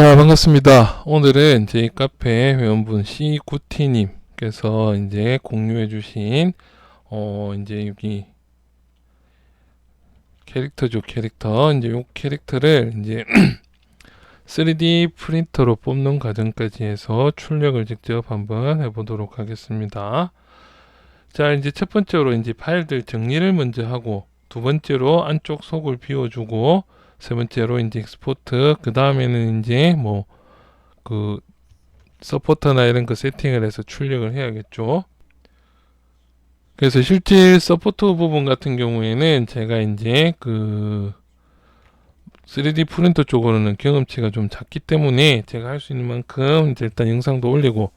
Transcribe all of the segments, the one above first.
자, 반갑습니다. 오늘은 저희 카페 회원분 C9T님께서 이제 공유해주신, 이제 여기 캐릭터죠, 캐릭터. 이제 요 캐릭터를 이제 3D 프린터로 뽑는 과정까지 해서 출력을 직접 한번 해보도록 하겠습니다. 자, 이제 첫 번째로 이제 파일들 정리를 먼저 하고, 두 번째로 안쪽 속을 비워주고, 세 번째로 이제 익스포트, 그 다음에는 이제 그 서포터나 이런 거 세팅을 해서 출력을 해야겠죠. 그래서 실제 서포터 부분 같은 경우에는 제가 이제 그 3D 프린터 쪽으로는 경험치가 좀 작기 때문에 제가 할 수 있는 만큼 이제 일단 영상도 올리고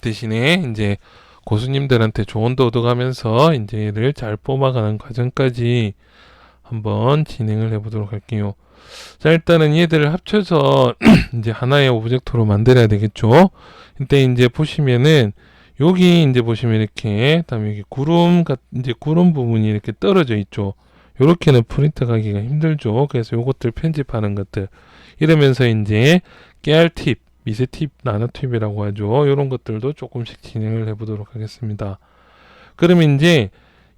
대신에 이제 고수님들한테 조언도 얻어가면서 이제 얘를 잘 뽑아가는 과정까지 한번 진행을 해보도록 할게요. 자, 일단은 얘들을 합쳐서 이제 하나의 오브젝트로 만들어야 되겠죠. 이때 이제 보시면은 여기 이제 보시면 이렇게 다음에 여기 이제 구름 부분이 이렇게 떨어져 있죠. 요렇게는 프린트 가기가 힘들죠. 그래서 요것들 편집하는 것들 이러면서 이제 깨알 팁, 미세 팁, 나노 팁이라고 하죠. 요런 것들도 조금씩 진행을 해보도록 하겠습니다. 그러면 이제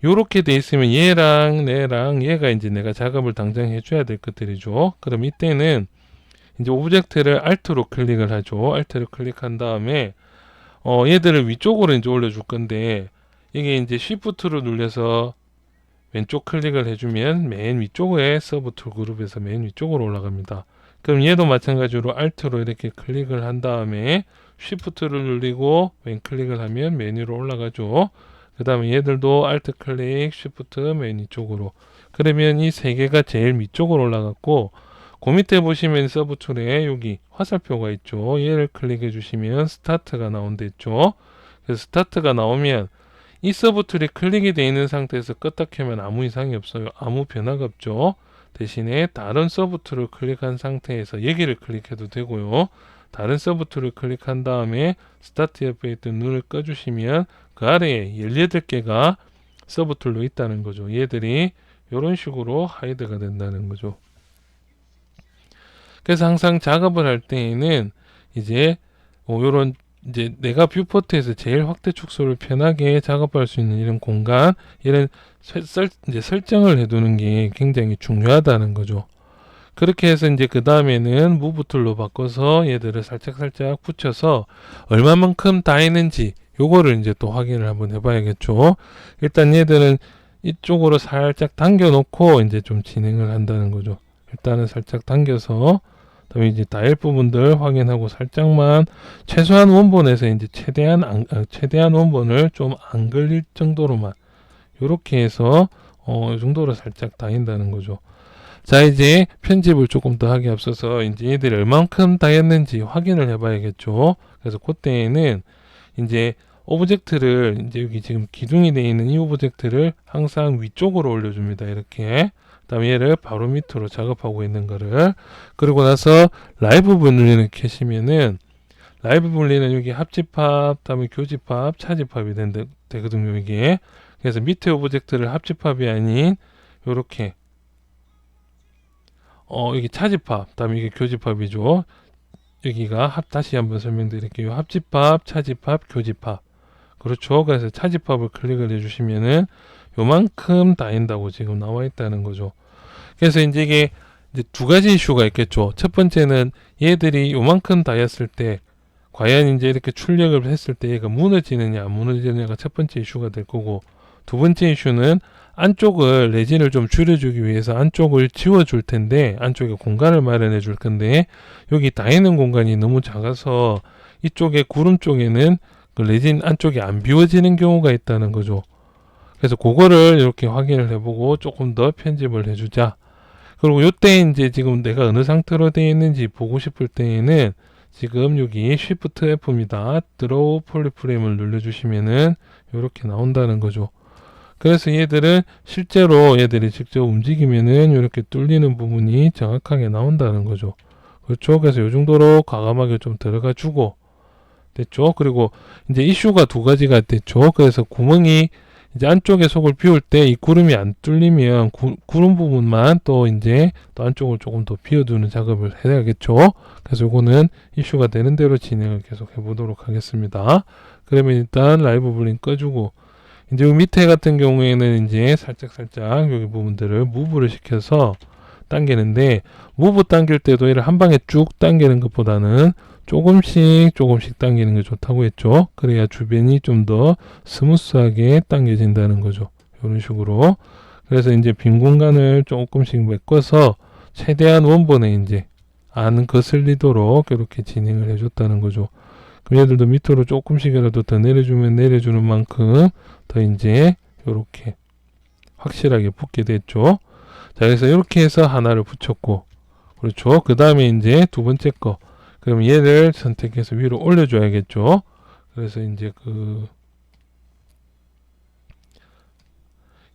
요렇게 돼 있으면 얘랑 얘가 이제 내가 작업을 당장 해줘야 될 것들이죠. 그럼 이때는 이제 오브젝트를 Alt로 클릭을 하죠. Alt를 클릭한 다음에 얘들을 위쪽으로 이제 올려줄 건데 이게 이제 Shift를 눌려서 왼쪽 클릭을 해주면 맨 위쪽에 서브 툴 그룹에서 맨 위쪽으로 올라갑니다. 그럼 얘도 마찬가지로 Alt로 이렇게 클릭을 한 다음에 Shift를 눌리고 왼 클릭을 하면 맨 위로 올라가죠. 그 다음에 얘들도 Alt 클릭, Shift 맨 위쪽으로. 그러면 이 세 개가 제일 위쪽으로 올라갔고, 그 밑에 보시면 서브 툴에 여기 화살표가 있죠. 얘를 클릭해 주시면 스타트가 나온댔죠. 그래서 스타트가 나오면 이 서브 툴이 클릭이 되어 있는 상태에서 껐다 켜면 아무 이상이 없어요. 아무 변화가 없죠. 대신에 다른 서브 툴을 클릭한 상태에서 여기를 클릭해도 되고요. 다른 서브 툴을 클릭한 다음에 스타트 옆에 있던 눈을 꺼주시면 그 아래에 18개가 서브 툴로 있다는 거죠. 얘들이 이런 식으로 하이드가 된다는 거죠. 그래서 항상 작업을 할 때에는 이제 요런 이제 내가 뷰포트에서 제일 확대 축소를 편하게 작업할 수 있는 이런 공간, 이런 이제 설정을 해두는 게 굉장히 중요하다는 거죠. 그렇게 해서 이제 그 다음에는 무브 툴로 바꿔서 얘들을 살짝 붙여서 얼마만큼 다 했는지 요거를 이제 또 확인을 한번 해봐야겠죠. 일단 얘들은 이쪽으로 살짝 당겨 놓고 이제 좀 진행을 한다는 거죠. 일단은 살짝 당겨서 그다음에 이제 다일 부분들 확인하고 살짝만 최소한 원본에서 이제 최대한 원본을 좀 안 걸릴 정도로만 요렇게 해서 이 정도로 살짝 다닌다는 거죠. 자, 이제 편집을 조금 더 하기 앞서서 이제 얘들이 얼만큼 다 했는지 확인을 해봐야겠죠. 그래서 그때에는 이제 오브젝트를 이제 여기 지금 기둥이 되어 있는 이 오브젝트를 항상 위쪽으로 올려줍니다. 이렇게. 그다음에 얘를 바로 밑으로 작업하고 있는 거를. 그리고 나서 라이브 분리를 켜시면은 라이브 분리는 여기 합집합, 그다음에 교집합, 차집합이 되거든요. 이게. 그래서 밑에 오브젝트를 합집합이 아닌 요렇게 여기 차집합, 다음에 이게 교집합이죠. 여기가 다시 한번 설명드릴게요. 합집합, 차집합, 교집합. 그렇죠. 그래서 차집합을 클릭을 해주시면은 요만큼 다인다고 지금 나와 있다는 거죠. 그래서 이제 이게 이제 두 가지 이슈가 있겠죠. 첫 번째는 얘들이 요만큼 다였을 때 과연 이제 이렇게 출력을 했을 때 얘가 무너지느냐 안 무너지느냐가 첫 번째 이슈가 될 거고, 두 번째 이슈는 안쪽을 레진을 좀 줄여주기 위해서 안쪽을 지워줄 텐데 안쪽에 공간을 마련해 줄 건데 여기 다 있는 공간이 너무 작아서 이쪽에 구름 쪽에는 그 레진 안쪽이 안 비워지는 경우가 있다는 거죠. 그래서 그거를 이렇게 확인을 해보고 조금 더 편집을 해주자. 그리고 요때 이제 지금 내가 어느 상태로 되어 있는지 보고 싶을 때에는 지금 여기 Shift F입니다. 드로우 폴리프레임을 눌러주시면은 이렇게 나온다는 거죠. 그래서 얘들은 실제로 얘들이 직접 움직이면은 이렇게 뚫리는 부분이 정확하게 나온다는 거죠. 그렇죠. 그래서 이 정도로 과감하게 좀 들어가 주고 됐죠. 그리고 이제 이슈가 두 가지가 됐죠. 그래서 구멍이 이제 안쪽에 속을 비울 때 이 구름이 안 뚫리면 구름 부분만 또 이제 또 안쪽을 조금 더 비워두는 작업을 해야겠죠. 그래서 요거는 이슈가 되는 대로 진행을 계속 해보도록 하겠습니다. 그러면 일단 라이브 블링 꺼주고, 이제 요 밑에 같은 경우에는 이제 살짝 여기 부분들을 무브를 시켜서 당기는데, 무브 당길 때도 얘를 한 방에 쭉 당기는 것보다는 조금씩 당기는 게 좋다고 했죠. 그래야 주변이 좀 더 스무스하게 당겨진다는 거죠. 이런 식으로. 그래서 이제 빈 공간을 조금씩 메꿔서 최대한 원본에 이제 안 거슬리도록 이렇게 진행을 해줬다는 거죠. 그럼 얘들도 밑으로 조금씩이라도 더 내려주면 내려주는 만큼 더 이제 이렇게 확실하게 붙게 됐죠. 자, 그래서 이렇게 해서 하나를 붙였고, 그렇죠. 그 다음에 이제 두 번째 거. 그럼 얘를 선택해서 위로 올려줘야겠죠. 그래서 이제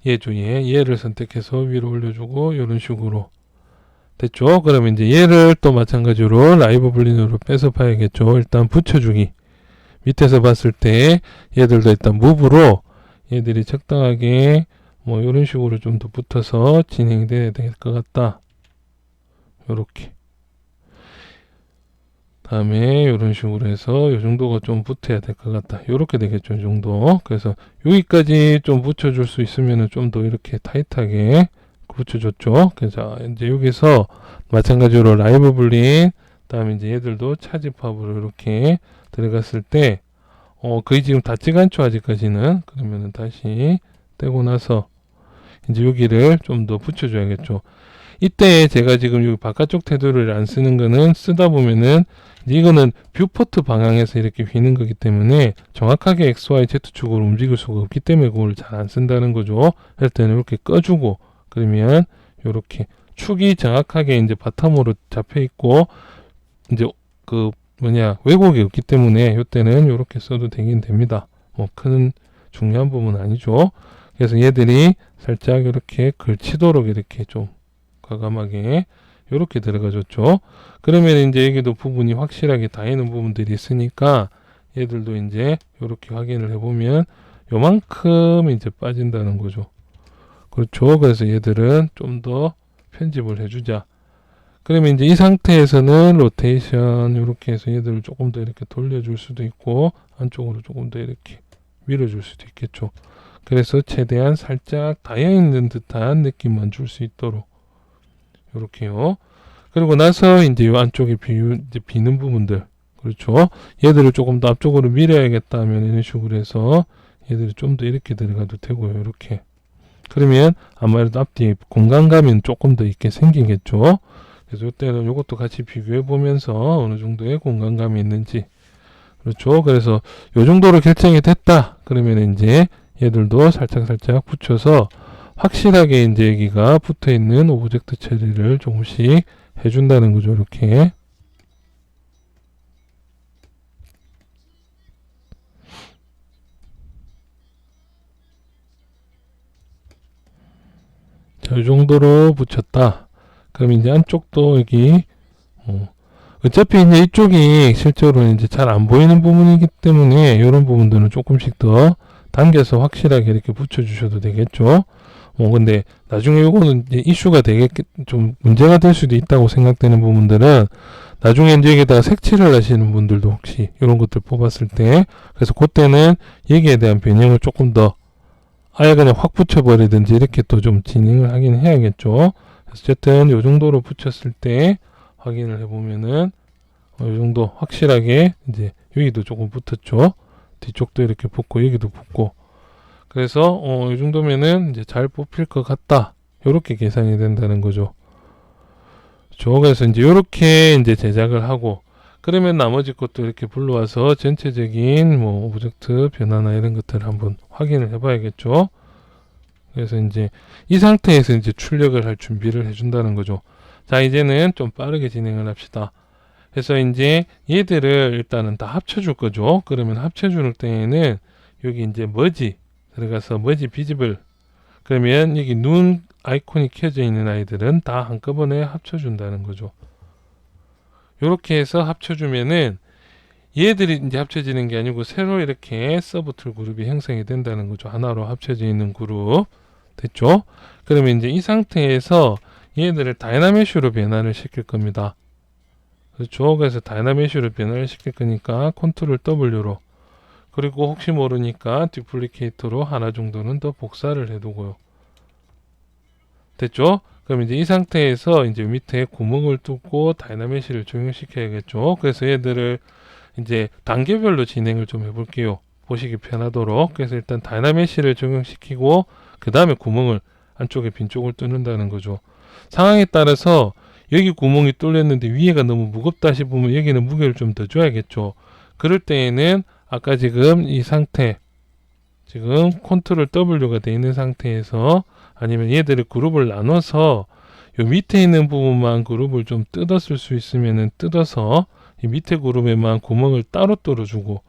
얘를 선택해서 위로 올려주고, 이런 식으로. 됐죠? 그러면 이제 얘를 또 마찬가지로 라이브 블린으로 빼서 봐야겠죠. 일단 붙여주기. 밑에서 봤을 때 얘들도 일단 무브로 얘들이 적당하게 뭐 이런 식으로 좀 더 붙어서 진행이 돼야 될 것 같다. 요렇게. 다음에 이런 식으로 해서 이 정도가 좀 붙어야 될 것 같다. 이렇게 되겠죠. 이 정도. 그래서 여기까지 좀 붙여줄 수 있으면 좀 더 이렇게 타이트하게 붙여줬죠. 그래서 이제 여기서 마찬가지로 라이브 블린, 다음에 이제 얘들도 차집합으로 이렇게 들어갔을 때, 거의 지금 닿지가 않죠. 아직까지는. 그러면은 다시 떼고 나서 이제 여기를 좀 더 붙여줘야겠죠. 이때 제가 지금 여기 바깥쪽 테두리를 안 쓰는 거는, 쓰다 보면은 이거는 뷰포트 방향에서 이렇게 휘는 거기 때문에 정확하게 XY Z축으로 움직일 수가 없기 때문에 그걸 잘 안 쓴다는 거죠. 할 때는 이렇게 꺼주고, 그러면 이렇게 축이 정확하게 이제 바텀으로 잡혀 있고, 이제 왜곡이 없기 때문에 이때는 이렇게 써도 되긴 됩니다. 뭐 큰 중요한 부분은 아니죠. 그래서 얘들이 살짝 이렇게 걸치도록 이렇게 좀 과감하게 이렇게 들어가줬죠. 그러면 이제 여기도 부분이 확실하게 닿이는 부분들이 있으니까 얘들도 이제 이렇게 확인을 해보면 요만큼 이제 빠진다는 거죠. 그렇죠. 그래서 얘들은 좀 더 편집을 해주자. 그러면 이제 이 상태에서는 로테이션 이렇게 해서 얘들을 조금 더 이렇게 돌려줄 수도 있고, 안쪽으로 조금 더 이렇게 밀어줄 수도 있겠죠. 그래서 최대한 살짝 닿여 있는 듯한 느낌만 줄 수 있도록 이렇게요. 그리고 나서 이제 이 안쪽에 비는 부분들, 그렇죠. 얘들을 조금 더 앞쪽으로 밀어야겠다 하면 이런 식으로 해서 얘들이 좀 더 이렇게 들어가도 되고요. 이렇게. 그러면 아무래도 앞뒤에 공간감이 조금 더 있게 생기겠죠. 그래서 이때는 이것도 같이 비교해 보면서 어느 정도의 공간감이 있는지, 그렇죠. 그래서 요 정도로 결정이 됐다. 그러면 이제 얘들도 살짝 붙여서 확실하게 이제 여기가 붙어 있는 오브젝트 처리를 조금씩 해준다는 거죠. 이렇게. 자, 이 정도로 붙였다. 그럼 이제 안쪽도 여기, 어차피 이제 이쪽이 실제로 이제 잘 안 보이는 부분이기 때문에 이런 부분들은 조금씩 더 당겨서 확실하게 이렇게 붙여주셔도 되겠죠. 근데 나중에 요거는 이제 이슈가 좀 문제가 될 수도 있다고 생각되는 부분들은 나중에 이제 여기다가 색칠을 하시는 분들도 혹시 이런 것들 뽑았을 때, 그래서 그때는 여기에 대한 변형을 조금 더 아예 그냥 확 붙여버리든지 이렇게 또 좀 진행을 하긴 해야겠죠. 어쨌든 요 정도로 붙였을 때 확인을 해보면은 요 정도 확실하게 이제 여기도 조금 붙었죠. 뒤쪽도 이렇게 붙고 여기도 붙고, 그래서 이 정도면은 이제 잘 뽑힐 것 같다. 요렇게 계산이 된다는 거죠. 그래서 이제 요렇게 이제 제작을 하고, 그러면 나머지 것도 이렇게 불러와서 전체적인 뭐 오브젝트 변화나 이런 것들을 한번 확인을 해봐야겠죠. 그래서 이제 이 상태에서 이제 출력을 할 준비를 해준다는 거죠. 자, 이제는 좀 빠르게 진행을 합시다. 그래서 이제 얘들을 일단은 다 합쳐줄 거죠. 그러면 합쳐줄 때에는 여기 이제 머지 들어가서 머지 비지블, 그러면 여기 눈 아이콘이 켜져 있는 아이들은 다 한꺼번에 합쳐준다는 거죠. 이렇게 해서 합쳐주면은 얘들이 이제 합쳐지는 게 아니고 새로 이렇게 서브툴 그룹이 형성이 된다는 거죠. 하나로 합쳐져 있는 그룹. 됐죠? 그러면 이제 이 상태에서 얘들을 다이나메쉬로 변환을 시킬 겁니다. 그렇죠? 그래서 다이나메쉬로 변환을 시킬 거니까 컨트롤 W로, 그리고 혹시 모르니까 듀플리케이터로 하나 정도는 더 복사를 해두고요. 됐죠? 그럼 이제 이 상태에서 이제 밑에 구멍을 뚫고 다이나메쉬를 적용시켜야겠죠? 그래서 얘들을 이제 단계별로 진행을 좀 해볼게요. 보시기 편하도록. 그래서 일단 다이나메쉬를 적용시키고 그 다음에 구멍을 안쪽에 빈 쪽을 뚫는다는 거죠. 상황에 따라서 여기 구멍이 뚫렸는데 위에가 너무 무겁다 싶으면 여기는 무게를 좀 더 줘야겠죠. 그럴 때에는 아까 지금 이 상태, 지금 컨트롤 W가 되어 있는 상태에서 아니면 얘들을 그룹을 나눠서 요 밑에 있는 부분만 그룹을 좀 뜯었을 수 있으면은 뜯어서 이 밑에 그룹에만 구멍을 따로 뚫어주고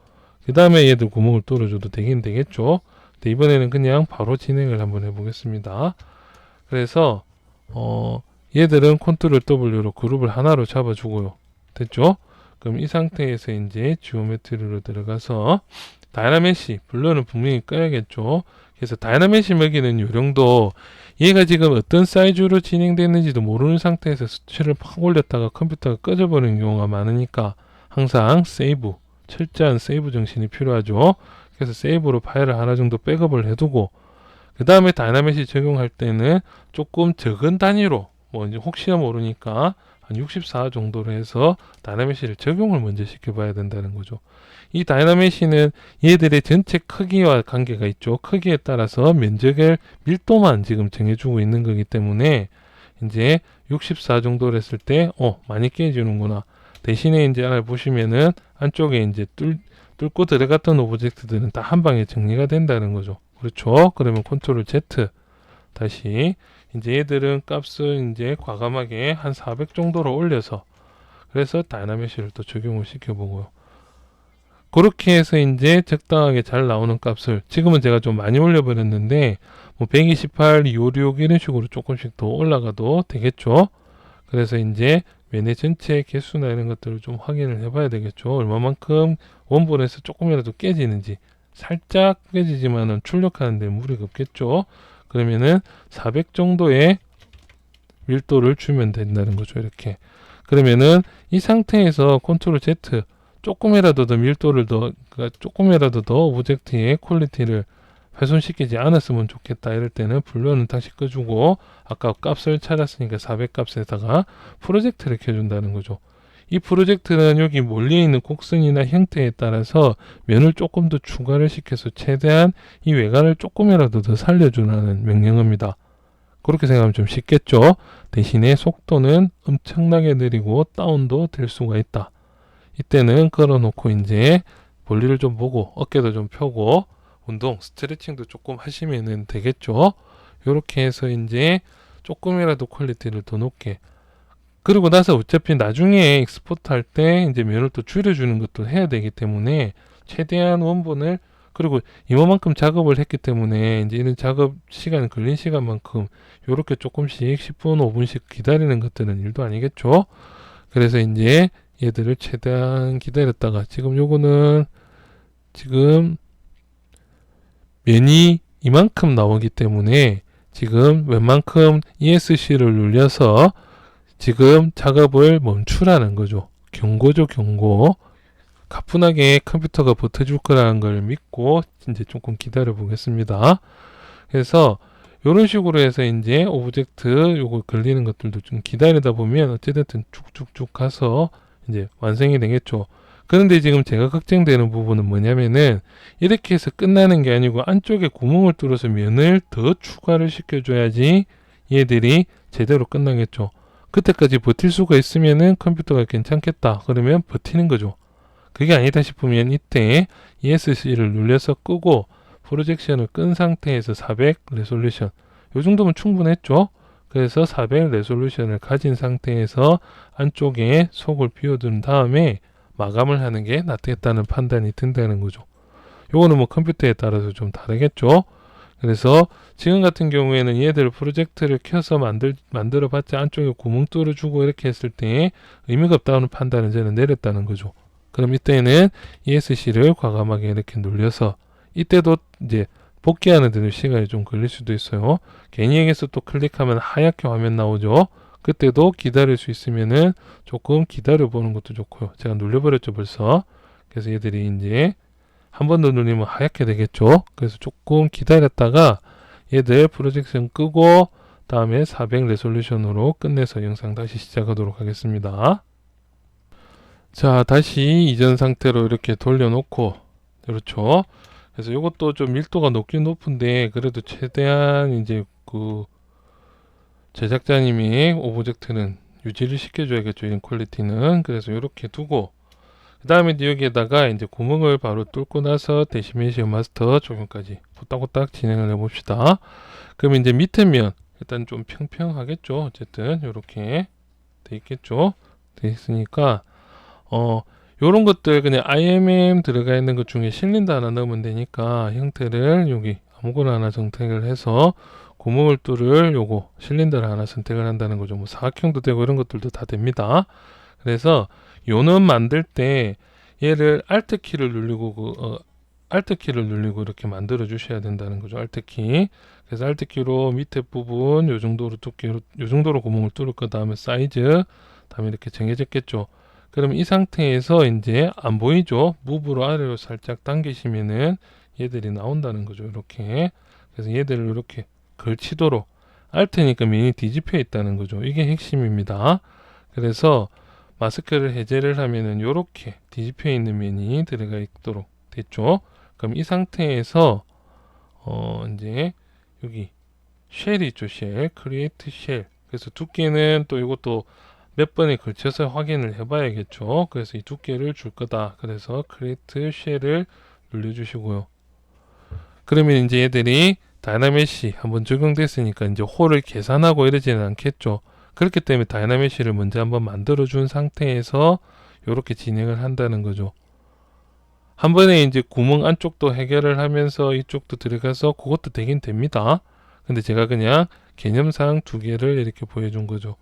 그 다음에 얘들 구멍을 뚫어줘도 되긴 되겠죠. 근데 이번에는 그냥 바로 진행을 한번 해보겠습니다. 그래서 얘들은 컨트롤 W로 그룹을 하나로 잡아주고요. 됐죠? 그럼 이 상태에서 이제 지오메트리로 들어가서 다이나메쉬, 블러는 분명히 꺼야겠죠. 그래서 다이나메쉬 먹이는 요령도 얘가 지금 어떤 사이즈로 진행됐는지도 모르는 상태에서 수치를 팍 올렸다가 컴퓨터가 꺼져버리는 경우가 많으니까 항상 세이브, 철저한 세이브 정신이 필요하죠. 그래서 세이브로 파일을 하나 정도 백업을 해두고 그 다음에 다이나메쉬 적용할 때는 조금 적은 단위로 뭐 이제 혹시나 모르니까 한 64 정도로 해서 다이나메쉬를 적용을 먼저 시켜봐야 된다는 거죠. 이 다이나메쉬는 얘들의 전체 크기와 관계가 있죠. 크기에 따라서 면적의 밀도만 지금 정해주고 있는 거기 때문에 이제 64 정도로 했을 때 많이 깨지는구나. 대신에 이제 보시면은 안쪽에 이제 뚫고 들어갔던 오브젝트들은 다 한 방에 정리가 된다는 거죠. 그렇죠? 그러면 컨트롤 Z 다시 이제 얘들은 값을 이제 과감하게 한 400 정도로 올려서 그래서 다이나메쉬를 또 적용을 시켜보고요. 그렇게 해서 이제 적당하게 잘 나오는 값을 지금은 제가 좀 많이 올려버렸는데 뭐 128, 256 이런 식으로 조금씩 더 올라가도 되겠죠. 그래서 이제 면의 전체 개수나 이런 것들을 좀 확인을 해봐야 되겠죠. 얼마만큼 원본에서 조금이라도 깨지는지. 살짝 깨지지만은 출력하는데 무리가 없겠죠. 그러면은 400 정도의 밀도를 주면 된다는 거죠. 이렇게. 그러면은 이 상태에서 컨트롤 Z 조금이라도 더 밀도를 그러니까 조금이라도 더 오브젝트의 퀄리티를 훼손시키지 않았으면 좋겠다. 이럴 때는 블러는 다시 꺼주고 아까 값을 찾았으니까 400 값에다가 프로젝트를 켜준다는 거죠. 이 프로젝트는 여기 멀리 있는 곡선이나 형태에 따라서 면을 조금 더 추가를 시켜서 최대한 이 외관을 조금이라도 더 살려주는 명령어입니다. 그렇게 생각하면 좀 쉽겠죠. 대신에 속도는 엄청나게 느리고 다운도 될 수가 있다. 이때는 걸어놓고 이제 볼일을 좀 보고 어깨도 좀 펴고 운동, 스트레칭도 조금 하시면 되겠죠. 이렇게 해서 이제 조금이라도 퀄리티를 더 높게. 그리고 나서 어차피 나중에 익스포트 할 때 이제 면을 또 줄여주는 것도 해야 되기 때문에 최대한 원본을 그리고 이만큼 작업을 했기 때문에 이제 이런 작업 시간 걸린 시간만큼 요렇게 조금씩 10분, 5분씩 기다리는 것들은 일도 아니겠죠. 그래서 이제 얘들을 최대한 기다렸다가 지금 요거는 지금 면이 이만큼 나오기 때문에 지금 웬만큼 ESC를 눌려서 지금 작업을 멈추라는 거죠. 경고죠, 경고. 가뿐하게 컴퓨터가 버텨줄 거라는 걸 믿고 이제 조금 기다려 보겠습니다. 그래서 이런 식으로 해서 이제 오브젝트 요거 걸리는 것들도 좀 기다리다 보면 어찌됐든 쭉쭉쭉 가서 이제 완성이 되겠죠. 그런데 지금 제가 걱정되는 부분은 뭐냐면은 이렇게 해서 끝나는 게 아니고 안쪽에 구멍을 뚫어서 면을 더 추가를 시켜줘야지 얘들이 제대로 끝나겠죠. 그때까지 버틸 수가 있으면은 컴퓨터가 괜찮겠다. 그러면 버티는 거죠. 그게 아니다 싶으면 이때 ESC를 눌려서 끄고 프로젝션을 끈 상태에서 400 레솔루션 요 정도면 충분했죠. 그래서 400 레솔루션을 가진 상태에서 안쪽에 속을 비워둔 다음에 마감을 하는 게 낫겠다는 판단이 든다는 거죠. 요거는 뭐 컴퓨터에 따라서 좀 다르겠죠. 그래서 지금 같은 경우에는 얘들 프로젝트를 켜서 만들어 봤자 안쪽에 구멍 뚫어주고 이렇게 했을 때 의미가 없다는 판단을 저는 내렸다는 거죠. 그럼 이때는 ESC를 과감하게 이렇게 눌려서 이때도 이제 복귀하는 데도 시간이 좀 걸릴 수도 있어요. 괜히 여기서 또 클릭하면 하얗게 화면 나오죠. 그때도 기다릴 수 있으면은 조금 기다려 보는 것도 좋고요. 제가 눌려버렸죠 벌써. 그래서 얘들이 이제 한 번 더 눌리면 하얗게 되겠죠. 그래서 조금 기다렸다가 얘들 프로젝션 끄고 다음에 400 레솔루션으로 끝내서 영상 다시 시작하도록 하겠습니다. 자, 다시 이전 상태로 이렇게 돌려놓고, 그렇죠. 그래서 이것도 좀 밀도가 높긴 높은데 그래도 최대한 이제 그 제작자님이 오브젝트는 유지를 시켜줘야겠죠. 이런 퀄리티는. 그래서 이렇게 두고 그 다음에 이제 여기에다가 이제 구멍을 바로 뚫고 나서 데시메이션 마스터 적용까지 후딱후딱 진행을 해봅시다. 그러면 이제 밑에 면 일단 좀 평평하겠죠. 어쨌든 이렇게 돼 있겠죠. 돼 있으니까 요런 것들 그냥 IMM 들어가 있는 것 중에 실린더 하나 넣으면 되니까 형태를 여기 아무거나 하나 선택을 해서 구멍을 뚫을 요거 실린더를 하나 선택을 한다는 거죠. 뭐 사각형도 되고 이런 것들도 다 됩니다. 그래서 요는 만들 때 얘를 Alt 키를 누르고 Alt 키를 누르고 이렇게 만들어 주셔야 된다는 거죠. Alt 키. 그래서 Alt 키로 밑에 부분 요 정도로 두께로 요 정도로 구멍을 뚫을 거 다음에 사이즈 다음에 이렇게 정해졌겠죠. 그러면 이 상태에서 이제 안 보이죠? 무브로 아래로 살짝 당기시면은 얘들이 나온다는 거죠. 이렇게. 그래서 얘들을 이렇게 걸치도록 Alt니까 면이 뒤집혀 있다는 거죠. 이게 핵심입니다. 그래서 마스크를 해제를 하면은 이렇게 뒤집혀 있는 면이 들어가 있도록 됐죠. 그럼 이 상태에서 이제 여기 쉘이 있죠. 쉘, 크리에이트 쉘. 그래서 두께는 또 이것도 몇 번에 걸쳐서 확인을 해봐야겠죠. 그래서 이 두께를 줄 거다. 그래서 크리에이트 쉘을 눌러주시고요. 그러면 이제 얘들이 다이나메시 한번 적용됐으니까 이제 홀을 계산하고 이러지는 않겠죠. 그렇기 때문에 다이나메시를 먼저 한번 만들어 준 상태에서 이렇게 진행을 한다는 거죠. 한 번에 이제 구멍 안쪽도 해결을 하면서 이쪽도 들어가서 그것도 되긴 됩니다. 근데 제가 그냥 개념상 두 개를 이렇게 보여준 거죠.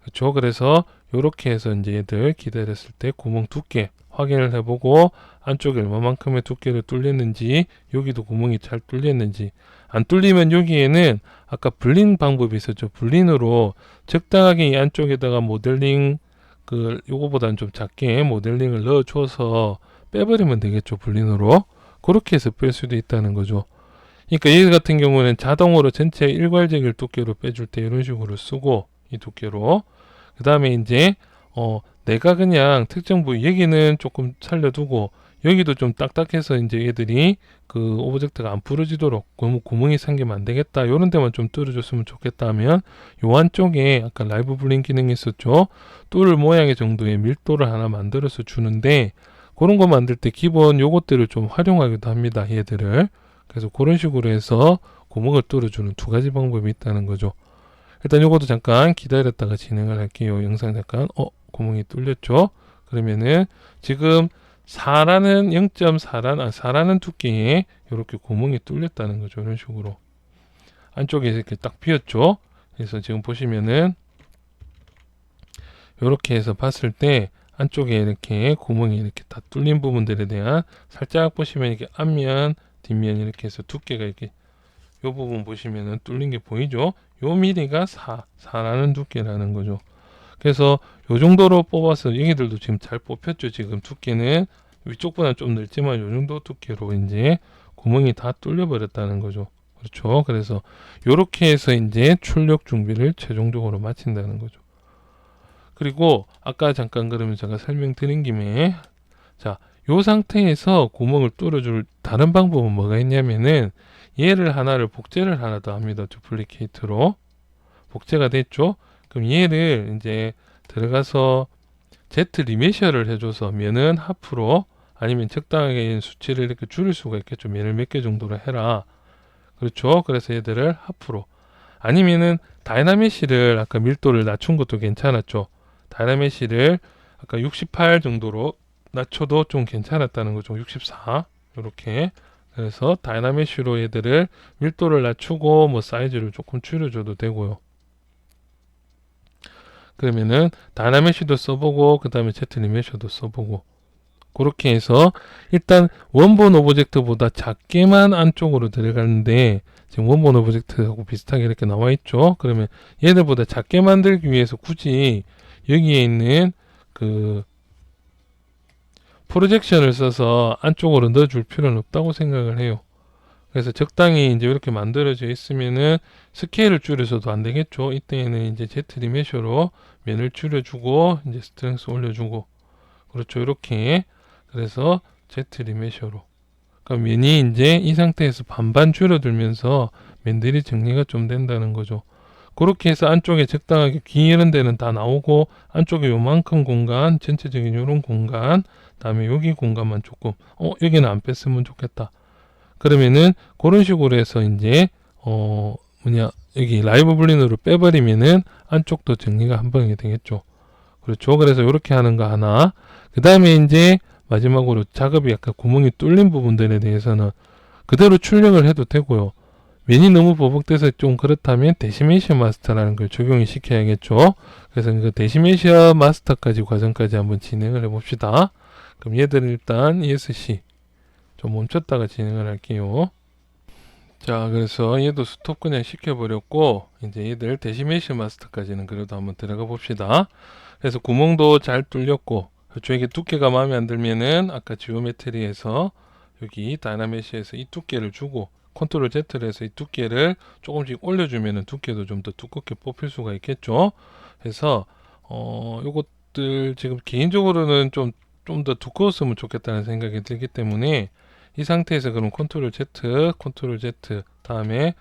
그렇죠. 그래서 이렇게 해서 이제 얘들 기다렸을 때 구멍 두께 확인을 해보고 안쪽에 얼마만큼의 두께를 뚫렸는지 여기도 구멍이 잘 뚫렸는지 안 뚫리면 여기에는 아까 불린 방법이 있었죠. 불린으로 적당하게 이 안쪽에다가 모델링 요거보다는 좀 작게 모델링을 넣어줘서 빼버리면 되겠죠. 불린으로 그렇게 해서 뺄 수도 있다는 거죠. 그러니까 얘 같은 경우는 자동으로 전체 일괄적일 두께로 빼줄 때 이런 식으로 쓰고 이 두께로 그 다음에 이제 내가 그냥 특정 부위 여기는 조금 살려두고 여기도 좀 딱딱해서 이제 얘들이 그 오브젝트가 안 부러지도록 구멍이 생기면 안 되겠다 요런 데만 좀 뚫어줬으면 좋겠다 하면 요 안쪽에 아까 라이브 블링 기능이 있었죠. 뚫을 모양의 정도의 밀도를 하나 만들어서 주는데 그런 거 만들 때 기본 요것들을 좀 활용하기도 합니다. 얘들을 그래서 그런 식으로 해서 구멍을 뚫어주는 두 가지 방법이 있다는 거죠. 일단 요것도 잠깐 기다렸다가 진행을 할게요. 영상 잠깐 구멍이 뚫렸죠. 그러면은 지금 4라는 4라는 두께에 이렇게 구멍이 뚫렸다는 거죠. 이런 식으로 안쪽에 이렇게 딱 비었죠. 그래서 지금 보시면은 이렇게 해서 봤을 때 안쪽에 이렇게 구멍이 이렇게 다 뚫린 부분들에 대한 살짝 보시면 이렇게 앞면 뒷면 이렇게 해서 두께가 이렇게 요 부분 보시면은 뚫린 게 보이죠? 요 미리가 4라는 두께라는 거죠. 그래서 요 정도로 뽑아서 얘기들도 지금 잘 뽑혔죠. 지금 두께는 위쪽보다는 좀 넓지만 요 정도 두께로 이제 구멍이 다 뚫려 버렸다는 거죠. 그렇죠. 그래서 요렇게 해서 이제 출력 준비를 최종적으로 마친다는 거죠. 그리고 아까 잠깐 그러면 제가 설명드린 김에 자, 요 상태에서 구멍을 뚫어줄 다른 방법은 뭐가 있냐면은 얘를 하나를 복제를 하나 더 합니다. 두플리케이트로 복제가 됐죠. 그럼 얘를 이제 들어가서 Z 리메셔를 해줘서 면은 하프로 아니면 적당하게 수치를 이렇게 줄일 수가 있겠죠. 면을 몇 개 정도로 해라. 그렇죠. 그래서 얘들을 하프로 아니면은 다이나메시를 아까 밀도를 낮춘 것도 괜찮았죠. 다이나메시를 아까 68 정도로 낮춰도 좀 괜찮았다는 거죠. 64 이렇게 그래서 다이나메시로 얘들을 밀도를 낮추고 뭐 사이즈를 조금 줄여줘도 되고요. 그러면은 다이나메쉬도 써보고 그 다음에 제트리메셔도 써보고 그렇게 해서 일단 원본 오브젝트보다 작게만 안쪽으로 들어가는데 지금 원본 오브젝트하고 비슷하게 이렇게 나와 있죠. 그러면 얘들보다 작게 만들기 위해서 굳이 여기에 있는 그 프로젝션을 써서 안쪽으로 넣어줄 필요는 없다고 생각을 해요. 그래서 적당히 이제 이렇게 만들어져 있으면은 스케일을 줄여서도 안 되겠죠. 이때에는 이제 제트리메셔로 면을 줄여주고 이제 스트렝스 올려주고 그렇죠. 이렇게 그래서 제트리메셔로 그럼 면이 이제 이 상태에서 반반 줄어들면서 면들이 정리가 좀 된다는 거죠. 그렇게 해서 안쪽에 적당하게 기이는 데는 다 나오고 안쪽에 요만큼 공간 전체적인 요런 공간 다음에 여기 공간만 조금 여기는 안 뺐으면 좋겠다. 그러면은 그런 식으로 해서 이제 여기 라이브 블린으로 빼버리면은 안쪽도 정리가 한 번에 되겠죠. 그렇죠. 그래서 이렇게 하는 거 하나. 그 다음에 이제 마지막으로 작업이 약간 구멍이 뚫린 부분들에 대해서는 그대로 출력을 해도 되고요. 면이 너무 버벅돼서 좀 그렇다면 데시메이션 마스터라는 걸 적용을 시켜야겠죠. 그래서 그 데시메이션 마스터까지 과정까지 한번 진행을 해봅시다. 그럼 얘들은 일단 ESC 좀 멈췄다가 진행을 할게요. 자, 그래서 얘도 스톱 그냥 시켜버렸고 이제 얘들 데시메이션 마스터까지는 그래도 한번 들어가 봅시다. 그래서 구멍도 잘 뚫렸고 그쪽에 두께가 마음에 안 들면은 아까 지오메트리에서 여기 다이나메시에서 이 두께를 주고 컨트롤 Z를 해서 이 두께를 조금씩 올려주면은 두께도 좀 더 두껍게 뽑힐 수가 있겠죠. 그래서 요것들 지금 개인적으로는 좀 더 두꺼웠으면 좋겠다는 생각이 들기 때문에 이 상태에서 그럼 컨트롤 Z 다음에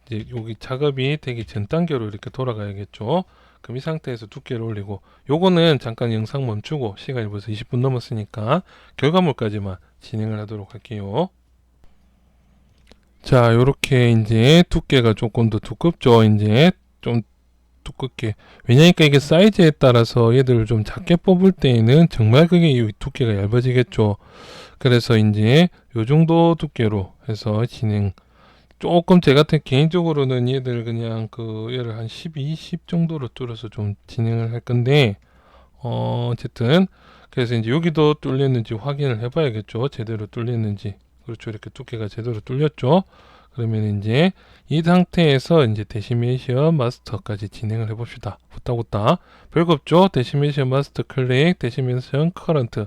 이제 여기 작업이 되기 전 단계로 이렇게 돌아가야겠죠. 그럼 이 상태에서 두께를 올리고 요거는 잠깐 영상 멈추고 시간이 벌써 20분 넘었으니까 결과물까지만 진행을 하도록 할게요. 자, 요렇게 이제 두께가 조금 더 두껍죠. 이제 좀 두껍게. 왜냐니까 이게 사이즈에 따라서 얘들을 좀 작게 뽑을 때에는 정말 그게 이 두께가 얇아지겠죠. 그래서 이제 요 정도 두께로 해서 진행. 조금 제 같은 개인적으로는 얘들 그냥 얘를 한 12, 10 정도로 뚫어서 좀 진행을 할 건데 어쨌든 그래서 이제 여기도 뚫렸는지 확인을 해봐야겠죠. 제대로 뚫렸는지. 그렇죠. 이렇게 두께가 제대로 뚫렸죠. 그러면 이제 이 상태에서 이제 데시메이션 마스터까지 진행을 해봅시다. 후딱후딱. 별거 없죠. 데시메이션 마스터 클릭, 데시메이션 커런트.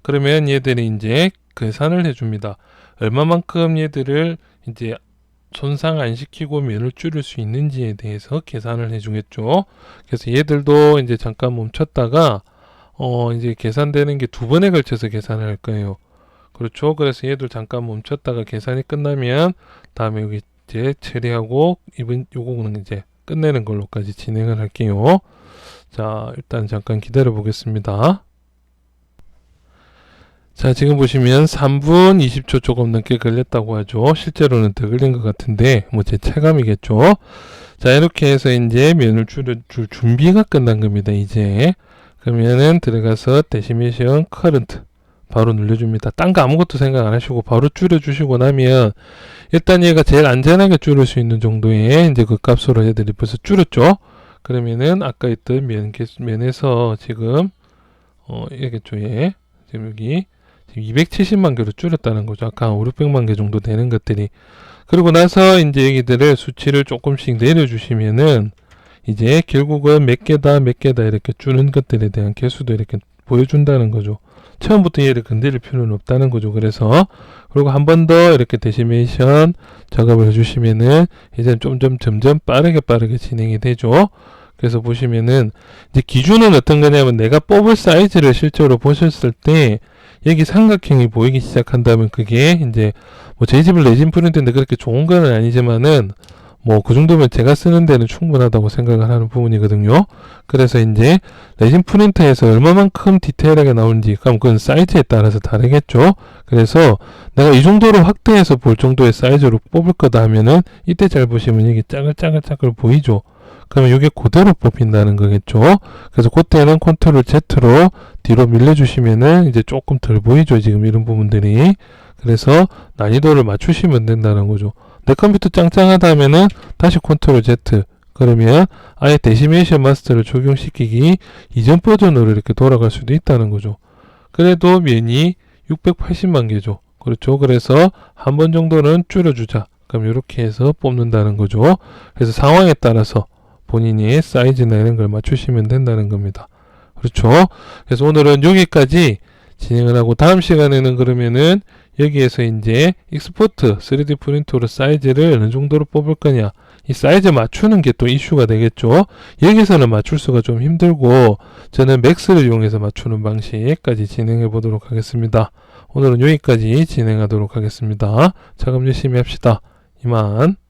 그러면 얘들이 이제 계산을 해줍니다. 얼마만큼 얘들을 이제 손상 안 시키고 면을 줄일 수 있는지에 대해서 계산을 해주겠죠. 그래서 얘들도 이제 잠깐 멈췄다가 이제 계산되는 게 두 번에 걸쳐서 계산을 할 거예요. 그렇죠. 그래서 얘들 잠깐 멈췄다가 계산이 끝나면 다음에 여기 이제 처리하고 요거는 이제 끝내는 걸로까지 진행을 할게요. 자, 일단 잠깐 기다려 보겠습니다. 자, 지금 보시면 3분 20초 조금 넘게 걸렸다고 하죠. 실제로는 더 걸린 것 같은데 뭐 제 체감이겠죠. 자, 이렇게 해서 이제 면을 줄여줄 준비가 끝난 겁니다. 이제 그러면은 들어가서 데시메이션 커런트 바로 눌러줍니다. 딴 거 아무것도 생각 안 하시고 바로 줄여주시고 나면 일단 얘가 제일 안전하게 줄일 수 있는 정도의 이제 그 값으로 얘들이 벌써 줄였죠. 그러면은 아까 있던 면에서 지금 이겠죠. 얘 지금 여기 지금 270만 개로 줄였다는 거죠. 아까 5, 600만 개 정도 되는 것들이. 그리고 나서 이제 여기들을 수치를 조금씩 내려주시면은 이제 결국은 몇 개다 이렇게 주는 것들에 대한 개수도 이렇게 보여준다는 거죠. 처음부터 얘를 건드릴 필요는 없다는 거죠. 그래서 그리고 한 번 더 이렇게 데시메이션 작업을 해주시면은 이제 점점 빠르게 진행이 되죠. 그래서 보시면은 이제 기준은 어떤 거냐면 내가 뽑을 사이즈를 실제로 보셨을 때 여기 삼각형이 보이기 시작한다면 그게 이제 뭐 저희 집은 레진 프린트인데 그렇게 좋은 건 아니지만은 뭐 그 정도면 제가 쓰는 데는 충분하다고 생각을 하는 부분이거든요. 그래서 이제 레진 프린터에서 얼마만큼 디테일하게 나오는지 그럼 그건 사이즈에 따라서 다르겠죠. 그래서 내가 이 정도로 확대해서 볼 정도의 사이즈로 뽑을 거다 하면은 이때 잘 보시면 이게 짜글짜글 보이죠. 그러면 이게 그대로 뽑힌다는 거겠죠. 그래서 그때는 컨트롤 Z로 뒤로 밀려주시면은 이제 조금 덜 보이죠. 지금 이런 부분들이. 그래서 난이도를 맞추시면 된다는 거죠. 내 컴퓨터 짱짱하다 하면은 다시 컨트롤 Z 그러면 아예 데시메이션 마스터를 적용시키기 이전 버전으로 이렇게 돌아갈 수도 있다는 거죠. 그래도 면이 680만 개죠. 그렇죠. 그래서 한 번 정도는 줄여주자. 그럼 이렇게 해서 뽑는다는 거죠. 그래서 상황에 따라서 본인이 사이즈나 이런 걸 맞추시면 된다는 겁니다. 그렇죠. 그래서 오늘은 여기까지 진행을 하고 다음 시간에는 그러면은 여기에서 이제 익스포트 3D 프린터로 사이즈를 어느 정도로 뽑을 거냐, 이 사이즈 맞추는 게 또 이슈가 되겠죠. 여기서는 맞출 수가 좀 힘들고 저는 맥스를 이용해서 맞추는 방식까지 진행해 보도록 하겠습니다. 오늘은 여기까지 진행하도록 하겠습니다. 작업 열심히 합시다. 이만.